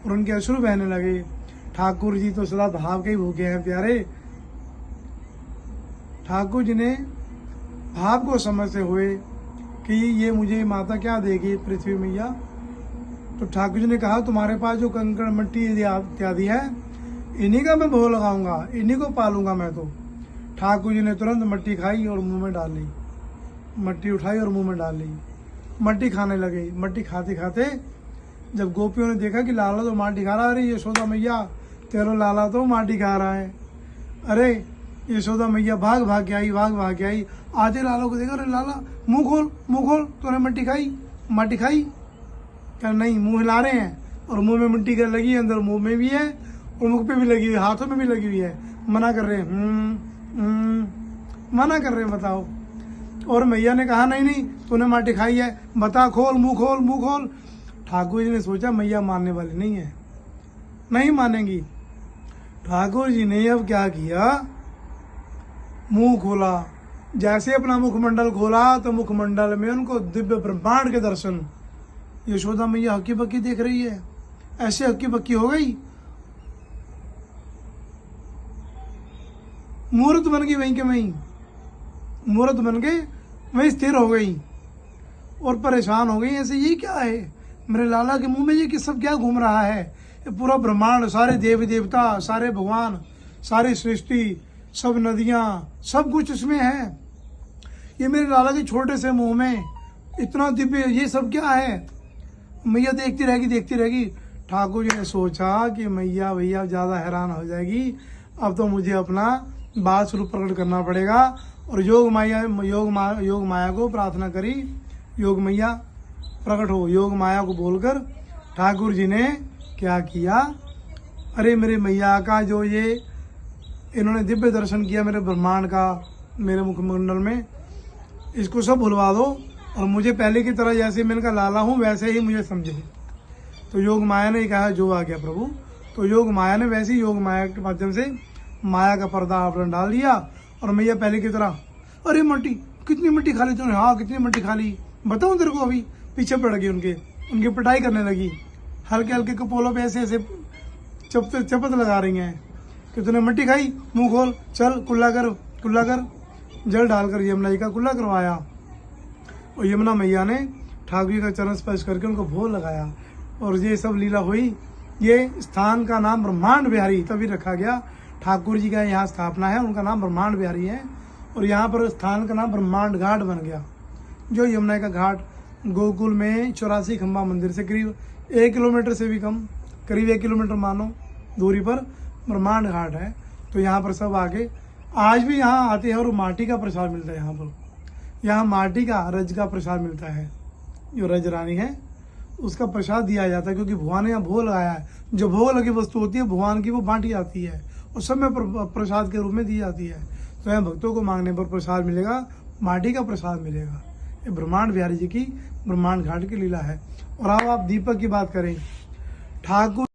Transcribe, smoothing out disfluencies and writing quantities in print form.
और उनके अश्रु बहने लगे। ठाकुर जी तो सदा भाव के ही भूखे हैं प्यारे। ठाकुर जी ने भाव को समझते हुए कि ये मुझे माता क्या देगी पृथ्वी मैया। तो ठाकुर जी ने कहा तुम्हारे पास जो कंकड़ मिट्टी इत्यादि है इन्हीं का मैं भोग लगाऊंगा, इन्हीं को पालूंगा मैं। तो ठाकुर जी ने तुरंत मट्टी खाई और मुंह में डाल ली, मट्टी उठाई और मुंह में डाल ली, मट्टी खाने लगे। मट्टी खाते खाते जब गोपियों ने देखा कि लाला तो माटी खा रहा है, अरे यशोदा मैया तेरा लाला तो माटी खा रहा है। अरे यशोदा मैया भाग भाग के आई। आधे लाला को देखा, अरे लाला मुंह खोल तूने मट्टी खाई, माटी खाई क्या? नहीं, मुंह हिला रहे हैं और मुंह में मिट्टी कर लगी है, अंदर मुंह में भी है और मुख पे भी लगी हुई है, हाथों में भी लगी हुई है। मना कर रहे हैं, मना कर रहे हैं, बताओ। और मैया ने कहा नहीं तूने माटी खाई है, बता, खोल मुंह खोल। ठाकुर जी ने सोचा मैया मानने वाली नहीं है, नहीं मानेंगी। ठाकुर जी ने अब क्या किया, मुंह खोला। जैसे अपना मुखमंडल खोला तो मुखमंडल में उनको दिव्य ब्रह्मांड के दर्शन। यशोदा मैया हक्की बक्की देख रही है, ऐसे हक्की बक्की हो गई, मूर्त बन गई वहीं के वहीं, मूर्त बन के वहीं स्थिर हो गई और परेशान हो गई। ऐसे ये क्या है, मेरे लाला के मुंह में ये सब क्या घूम रहा है? ये पूरा ब्रह्मांड, सारे देवी देवता, सारे भगवान, सारी सृष्टि, सब नदियां, सब कुछ इसमें है। ये मेरे लाला के छोटे से मुंह में इतना दिव्य, ये सब क्या है? मैया देखती रहेगी। ठाकुर जी ने सोचा कि मैया भैया ज्यादा हैरान हो जाएगी, अब तो मुझे अपना बात स्वरूप प्रकट करना पड़ेगा। और योग माया को प्रार्थना करी, योग मैया प्रकट हो। योग माया को बोलकर ठाकुर जी ने क्या किया, अरे मेरे मैया का जो ये इन्होंने दिव्य दर्शन किया मेरे ब्रह्मांड का, मेरे मुखमंडल में, इसको सब भुलवा दो और मुझे पहले की तरह जैसे मैं इनका लाला हूँ वैसे ही मुझे समझे। तो योग माया ने कहा जो आ गया प्रभु। तो योग माया ने वैसे ही योग माया के माध्यम से माया का पर्दा आवरण डाल दिया और मैया पहले की तरह, अरे मट्टी, कितनी मिट्टी खा ली तूने? हाँ कितनी मिट्टी खा ली बताऊँ तेरे को? अभी पीछे पड़ गई, उनकी पिटाई करने लगी, हल्के हल्के कपोलों पे ऐसे चपत लगा रही हैं कि तूने मिट्टी खाई, मुंह खोल, चल कुल्ला कर। जल डालकर यमुना जी का कुल्ला करवाया और यमुना मैया ने ठाकुर जी का चरण स्पर्श करके उनको भोग लगाया और ये सब लीला हुई। ये स्थान का नाम ब्रह्मांड बिहारी तभी रखा गया। ठाकुर जी का यहाँ स्थापना है, उनका नाम ब्रह्मांड बिहारी है और यहाँ पर स्थान का नाम ब्रह्मांड घाट बन गया। जो यमुना का घाट गोकुल में 84 खंबा मंदिर से करीब 1 किलोमीटर से भी कम, करीब 1 किलोमीटर मानो दूरी पर ब्रह्मांड घाट है। तो यहाँ पर सब आके आज भी यहाँ आते हैं और माटी का प्रसाद मिलता है। यहाँ माटी का रज का प्रसाद मिलता है, जो रज रानी है उसका प्रसाद दिया जाता है, क्योंकि भगवान ने यहाँ भोग लगाया है। जो भोग लगी वस्तु होती है भगवान की, वो बांटी जाती है और सब में प्रसाद के रूप में दी जाती है। तो यहाँ भक्तों को मांगने पर प्रसाद मिलेगा, माटी का प्रसाद मिलेगा। ये ब्रह्मांड बिहारी जी की ब्रह्मांड घाट की लीला है। और अब आप दीपक की बात करें, ठाकुर